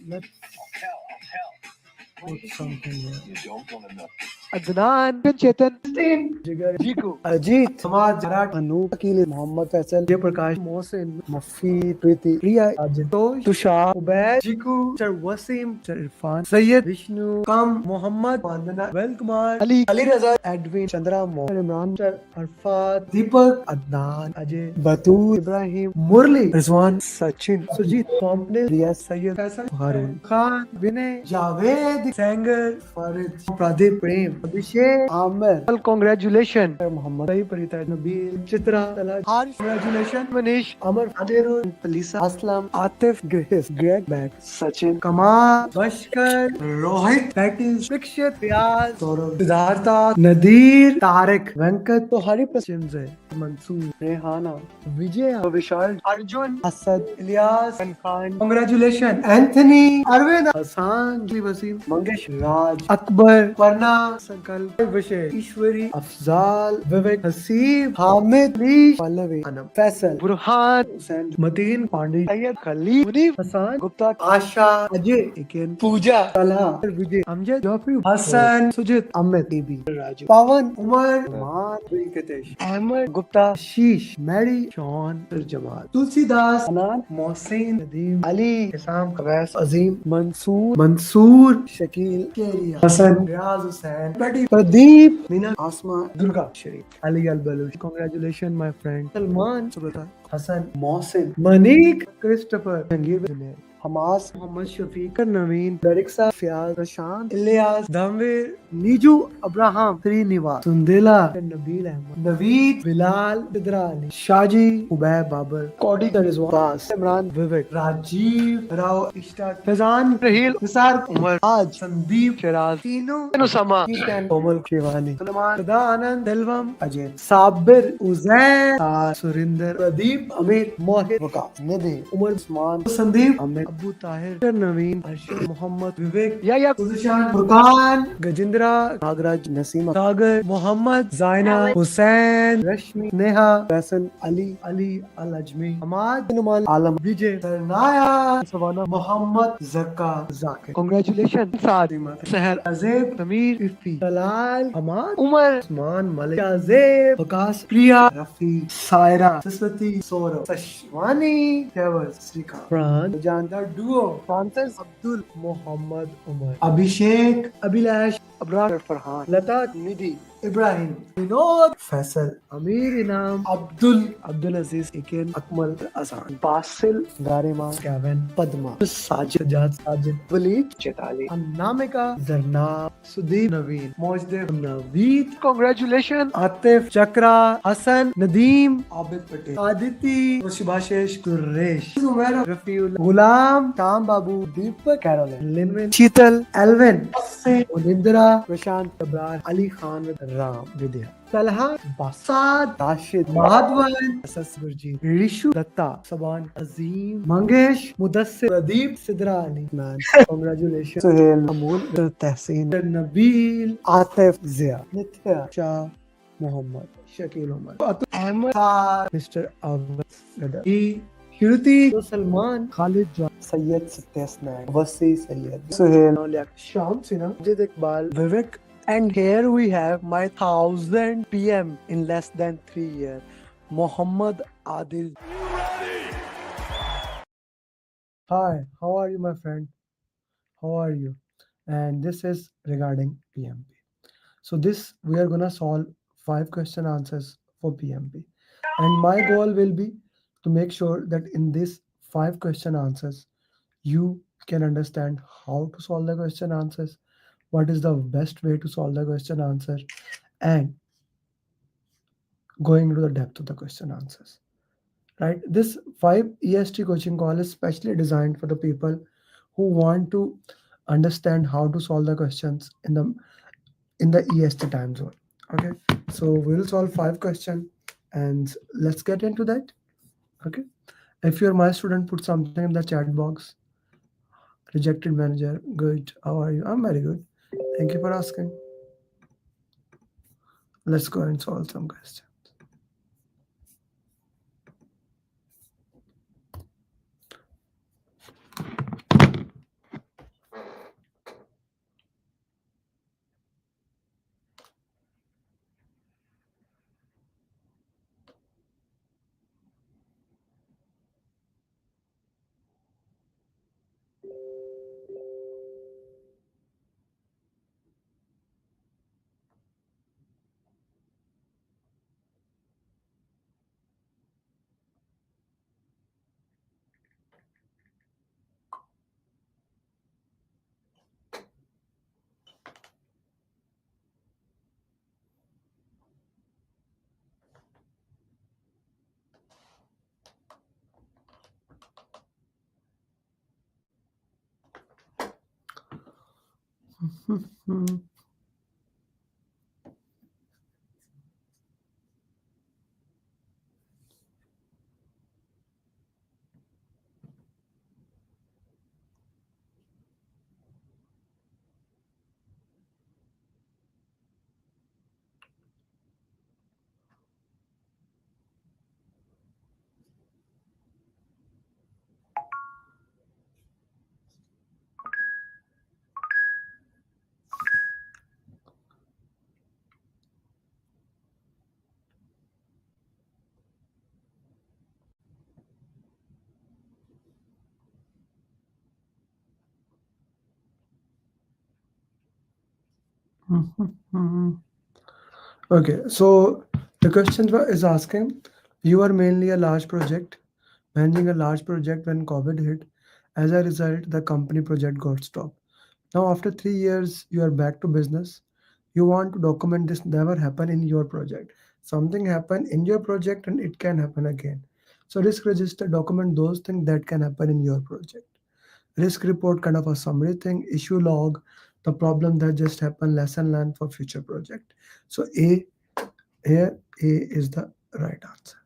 Let's put something here. Adnan, Chetan, Jigar, Jiku, Ajit, Samad, Jarat, Anoop, Akil, Mohammed Faisal, Jay Prakash, Mohsin, Mufi, Preeti, Priya, Ajit, Tosh, Tushar, Ubaid, Jiku, Sir Wasim, Sir Irfan, Sayyid, Vishnu, Kam, Mohammed, Vandana, Vel Kumar, Ali Raza, Edwin, Chandra, Mohammed, Imran, Sir Arfat, Deepak, Adnan, Ajay, Batul, Ibrahim, Murli, Rizwan, Sachin, Sujit, Pompnil, Riyaz, Sayyid, Faisal, Harun, Khan, Vinay, Javed, Sanger, Farid, Pradeep, Prem, Abhishek, Amir. Well, congratulations, Muhammad, Parita, Nabil, Chitra, Talaj, Harsh, congratulations, Manish, Amar, Adirun, Palisa, Aslam, Atif, Grace, Greg, Beck, Sachin, Kamal, Bashkar, Rohit, Patis, Vikshit, Riaz, Saurav, Siddhartha, Nadir, Tarek, Venkat, तो हरी पसंद है मंसूर रेहाना विजय विशाल Arjun Asad Ilyas Khan congratulation Anthony Arvind Hasan Wasim Mangesh राज अकबर परना संकल्प विषय ईश्वरी अफजाल विवेक Haseeb Hamid leash Pallavi Anam Faisal Burhan Hussain Mateen Pandey Syed Khalil Munif Hasan Gupta Asha Ajay इकेन Puja Talha Vijay Amjad Jafri Hasan Sujit Amit Bibi Raju Pawan Umar Venkatesh, Ahmed Gupta, Sheesh, Mary, Sean, Jamal, Tulsidas, Anan, Mohsin, Nadeem, Ali, Isam, Kawais, Azim, Mansoor, Shakil, Keria, Hassan, Riaz Hussain, Betty, Pradeep, Mina, Asma, Durga, Sharif, Ali Al-Baluch. Congratulations, my friend. Salman, Subata, Hassan, Mohsin, Manik, Christopher, Jangir, Junaid. Hamas, Mohammad Shafiq, Naveen, Dariksa, Fiaz, Prashant, Ilyas, Dhamvir, Niju, Abraham, Srinivas, Sundela, Nabil Ahmed, Naveed, Bilal, Sidra Ali, Shaji, Ubaid Babar, Cody Rizwan, Bas, Imran, Vivek, Rajiv, Rao, Ishtaq, Fazan, Rahil, Nisar, Umar, Aj, Sandeep, Shiraz, Tino, Nusama, Keaton, Komal, Shivani, Sulaiman, Sada Anand, Delvam, Ajay, Sabir, Uzair, Surinder, Pradeep, Amir, Mohit, Wakas, Nidhi, Umar Usman, Sandeep, Amit, Abu Tahir, Naveen, Arshad, Mohammed, Vivek, Yaya, Kuzishan, Furqan, Gajindra, Nagraj, Naseem, Sagar, Mohammed, Zaina, Hussain, Rashmi, Neha, Hassan, Ali, Al-Ajmi, Ahmad, Numal, Alam, Vijay, Sarnaya, Savannah, Mohammed, Zakka, Zakir. Congratulations, Sadima, Sahar, Azeb, Samir, Irfi, Talal, Ahmad, Umar, Usman, Malik, Azeb, Wakas, Priya, Rafi, Saira, Saswati, Saurav, Sashwani, Tewaz, Srikant, Fran, Janda, Duo, Francis, Abdul, Mohammed, Umar, Abhishek, Abhilash, Abrar, Farhan, Lata, Nidhi, Ibrahim, Vinod, Faisal, Amir Inam, Abdul Aziz, Iken, Akmal, Azan, Basil, Garima, Kevin, Padma, Sajid, Sajid, Walid, Chetali, Annamika, Zarna, Sudeep, Naveen, Mojdev, Naveed, congratulations, Atif, Chakra, Hassan, Nadeem, Abid Patel, Aditi, Shibashesh, Quresh, Umera, Rafiul, Gulam, Tam Babu, Deepak, Caroline, Linwin, Sheetal, Alvin, Unindra, Prashant, Abrar, Ali Khan with Ram, Vidya. Talha, Basad, Rashid, Madhavan, Asas Gurjeet, Rishu, Datta, Saban, Azim, Mangesh, Mudassir, Pradeep, Sidra Ali. Man, congratulations. Suhail, Amul, Tehseen, Nabil, Atif, Zia, Nithya, Shah, Muhammad, Shakil Umar, Ahmed, Mr. Awad, Shruti, Salman, Khalid Jan, Sayyid Satyasnaik, Wasi Sayyid, Suhail, Sham Sinha, Jid Iqbal, Vivek. And here we have my 1000 PM in less than 3 years, Muhammad Adil. Hi, how are you, my friend? How are you? And this is regarding PMP. So this we are gonna solve 5 question answers for PMP, and my goal will be to make sure that in this 5 question answers you can understand how to solve the question answers, what is the best way to solve the question answer, and going into the depth of the question answers. Right? This 5 EST coaching call is specially designed for the people who want to understand how to solve the questions in the EST time zone. Okay, so we'll solve 5 questions and let's get into that. Okay, if you're my student, put something in the chat box. Rejected manager, good. How are you? I'm very good. Thank you for asking. Let's go and solve some questions. Hmm. Mhm. Okay, so the question is asking, you are mainly a large project, managing a large project when COVID hit. As a result, the company project got stopped. Now, after 3 years, you are back to business. You want to document this never happen in your project. Something happen in your project and it can happen again. So risk register document those things that can happen in your project. Risk report kind of a summary thing, issue log, the problem that just happened, lesson learned for future project. So A here A is the right answer.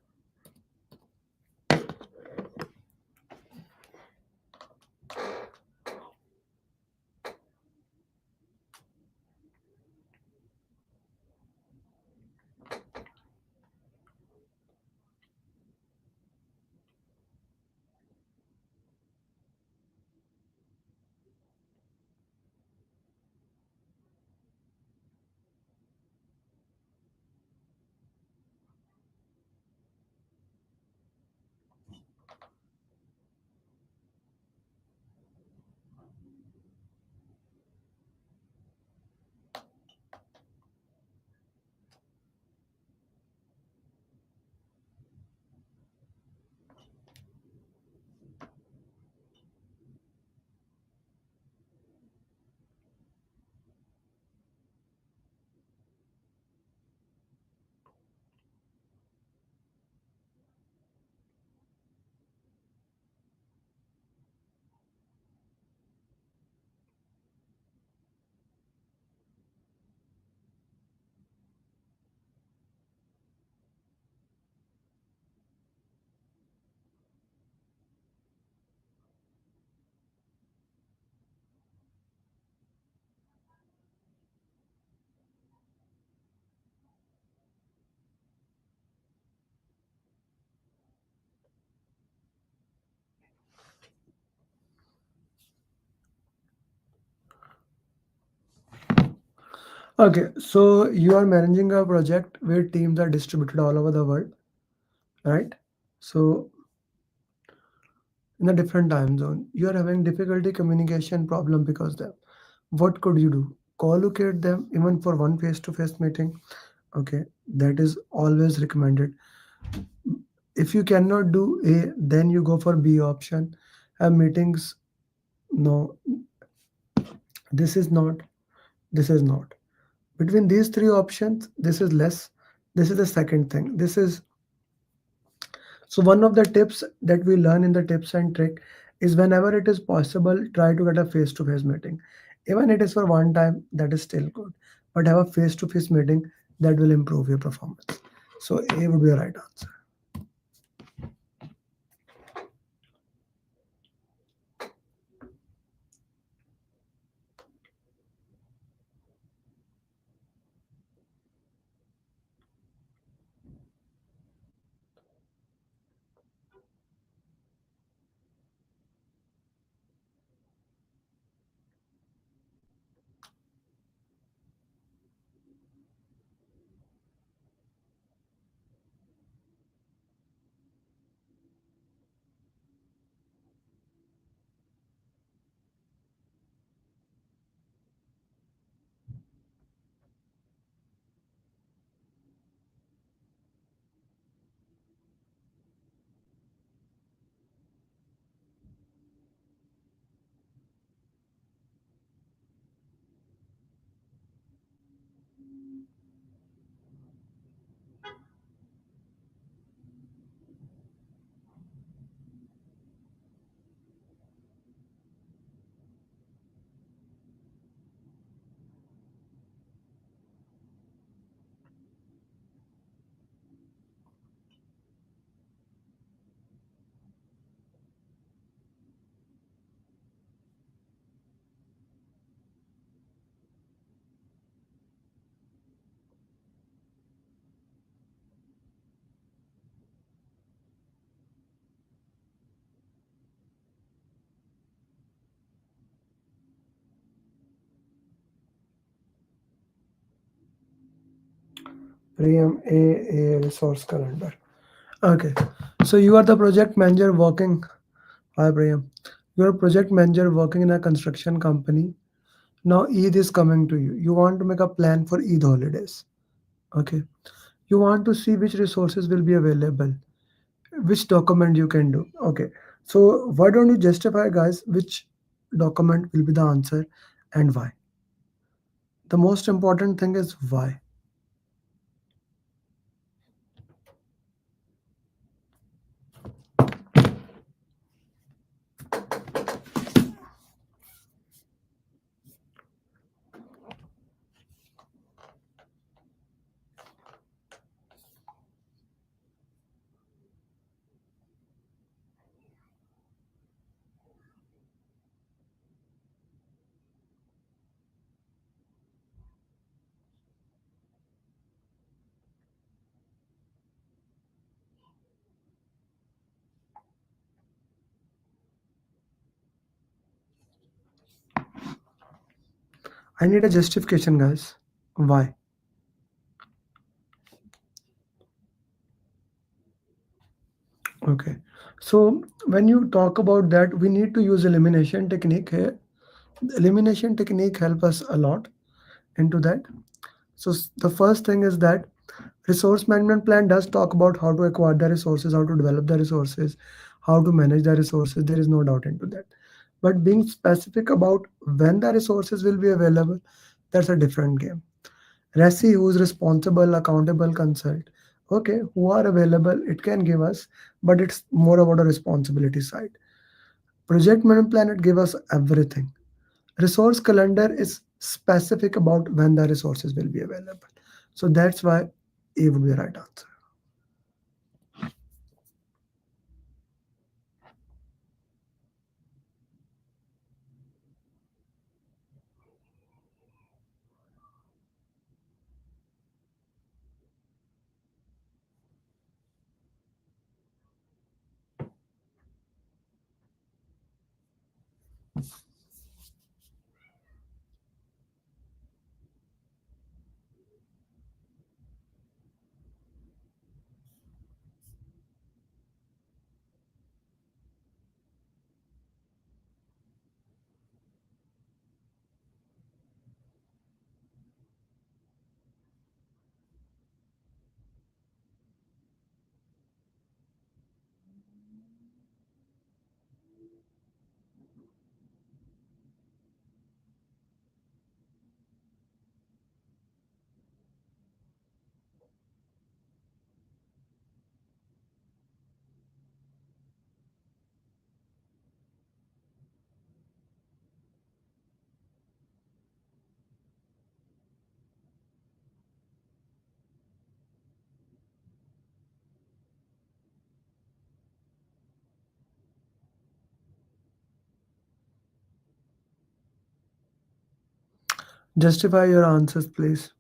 Okay, so you are managing a project where teams are distributed all over the world, right? So in a different time zone, you are having difficulty communication problem because them. What could you do? Collocate them even for one face-to-face meeting. Okay, that is always recommended. If you cannot do A, then you go for B option. Have meetings. No, this is not. This is not. Between these three options, this is less. This is the second thing. This is so one of the tips that we learn in the tips and trick is whenever it is possible, try to get a face-to-face meeting. Even it is for one time, that is still good. But have a face-to-face meeting that will improve your performance. So A would be the right answer. PMA resource calendar. Okay, so you are the project manager working. Hi, Priyam. You are a project manager working in a construction company. Now Eid is coming to you. You want to make a plan for Eid holidays. Okay. You want to see which resources will be available, which document you can do. Okay. So why don't you justify, guys, which document will be the answer and why? The most important thing is why. I need a justification, guys. Why? Okay. So when you talk about that, we need to use elimination technique here. The elimination technique help us a lot into that. So the first thing is that resource management plan does talk about how to acquire the resources, how to develop the resources, how to manage the resources. There is no doubt into that. But being specific about when the resources will be available, that's a different game. RESI, who is responsible, accountable, consult. Okay, who are available, it can give us, but it's more about a responsibility side. Project management plan, it give us everything. Resource calendar is specific about when the resources will be available. So that's why A would be the right answer. Justify your answers, please.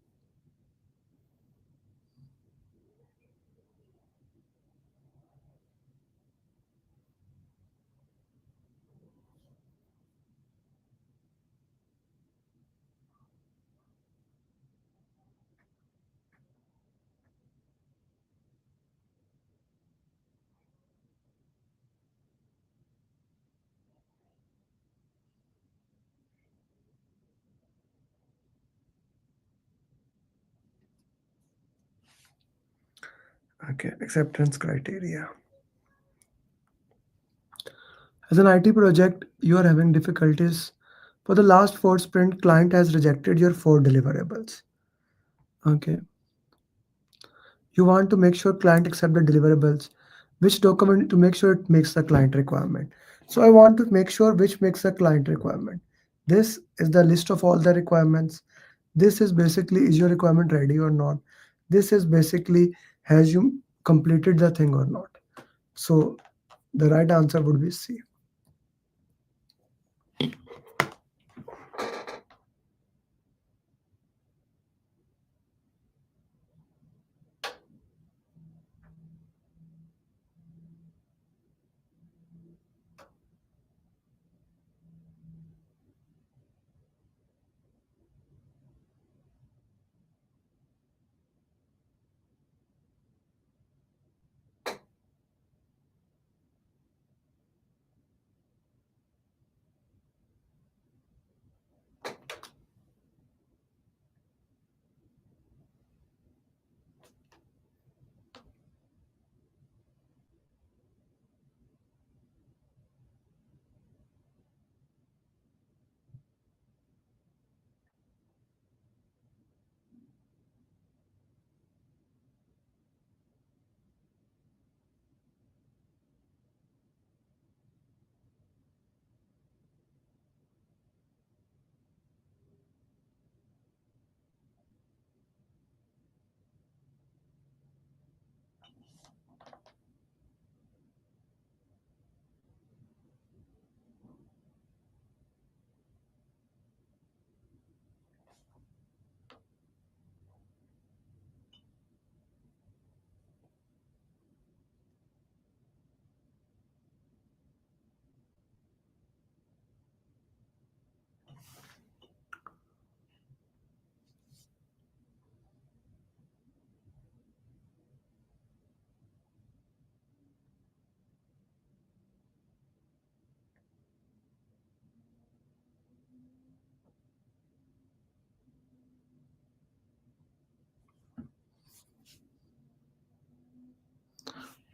Okay, acceptance criteria. As an IT project, you are having difficulties. For the last four sprint, client has rejected your four deliverables. Okay. You want to make sure client accept the deliverables. Which document to make sure it makes the client requirement. So I want to make sure which makes the client requirement. This is the list of all the requirements. This is basically is your requirement ready or not. This is basically has you completed the thing or not. So the right answer would be C.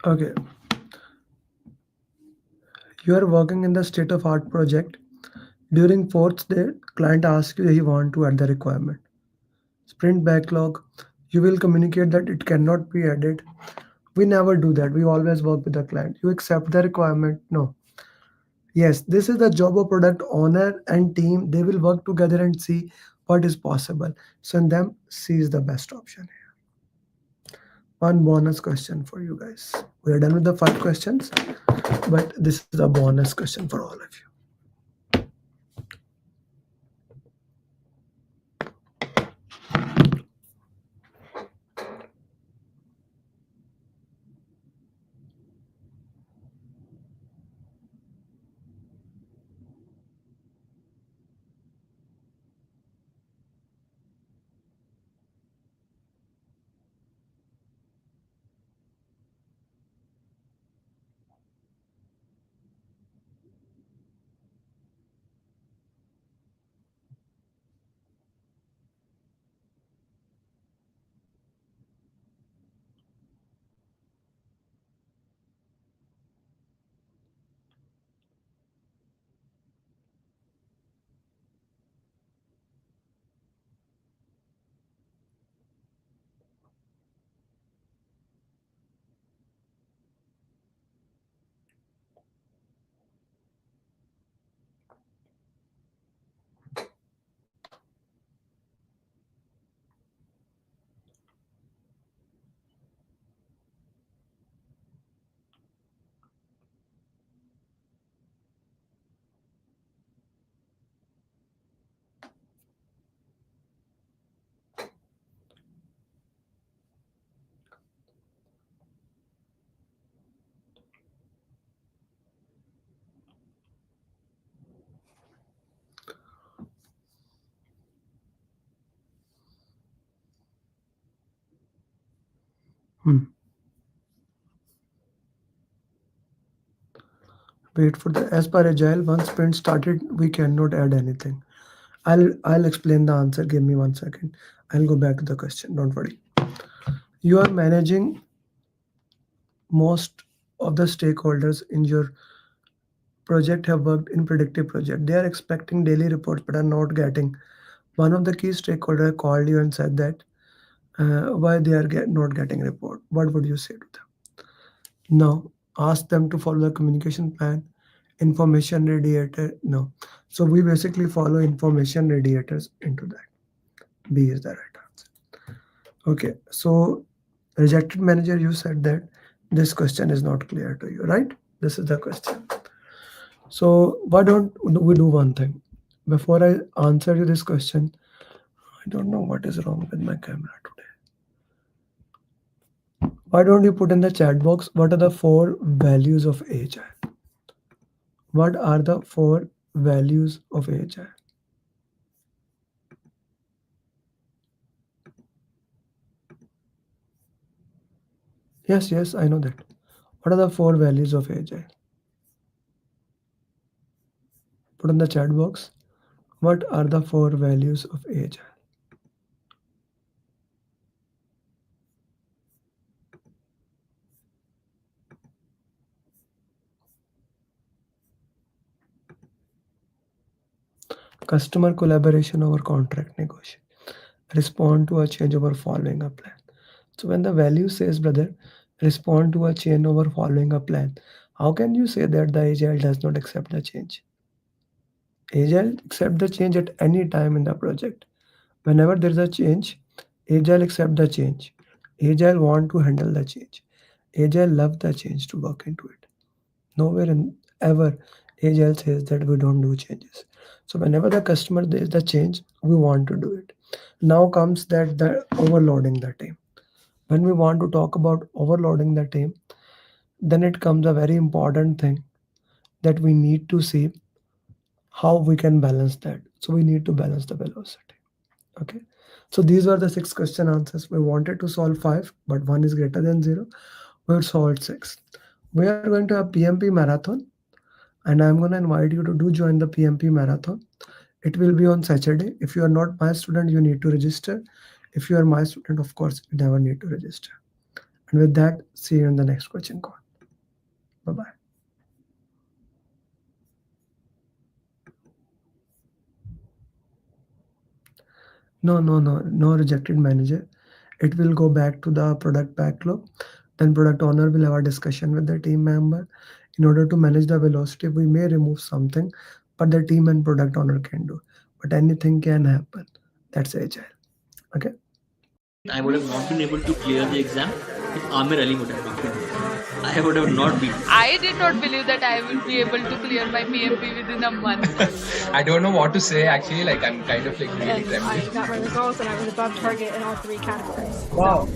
Okay, you are working in the state of art project. During fourth day, client asks you he want to add the requirement. Sprint backlog, you will communicate that it cannot be added. We never do that. We always work with the client. You accept the requirement? No. Yes, this is the job of product owner and team. They will work together and see what is possible. So in them, C is the best option. One bonus question for you guys. We are done with the 5 questions, but this is a bonus question for all of you. Hmm. Wait for the as per agile. Once sprint started, we cannot add anything. I'll explain the answer. Give me 1 second. I'll go back to the question. Don't worry. You are managing most of the stakeholders in your project have worked in predictive project. They are expecting daily reports but are not getting. One of the key stakeholder called you and said that why they are not getting report. What would you say to them? No. Ask them to follow the communication plan. Information radiator. No. So we basically follow information radiators into that. B is the right answer. Okay. So rejected manager, you said that this question is not clear to you, right? This is the question. So why don't we do one thing? Before I answer you this question, I don't know what is wrong with my camera today. Why don't you put in the chat box what are the 4 values of agile? What are the 4 values of agile? Yes, yes, I know that. What are the 4 values of agile? Put in the chat box. What are the 4 values of agile? Customer collaboration over contract negotiation. Respond to a change over following a plan. So when the value says, brother, respond to a change over following a plan, how can you say that the agile does not accept the change? Agile accept the change at any time in the project. Whenever there is a change, Agile accept the change. Agile want to handle the change. Agile love the change to work into it. Nowhere in ever Agile says that we don't do changes. So whenever the customer there is the change, we want to do it. Now comes that the overloading the team. When we want to talk about overloading the team, then it comes a very important thing that we need to see how we can balance that. So we need to balance the velocity. Okay. So these were the 6 question answers. We wanted to solve 5, but 1 is greater than 0. We solved 6. We are going to have PMP marathon, and I'm going to invite you to do join the PMP marathon. It will be on Saturday. If you are not my student, you need to register. If you are my student, of course, you never need to register. And with that, see you in the next coaching call. Bye-bye. No rejected manager. It will go back to the product backlog. Then product owner will have a discussion with the team member. In order to manage the velocity, we may remove something, but the team and product owner can do. But anything can happen. That's agile. Okay. I would have not been able to clear the exam if Amir Ali would have not been there. I would have not been. I did not believe that I will be able to clear my PMP within a month. I don't know what to say actually, like I'm kind of like really I got my results and I was above target in all 3 categories. Wow.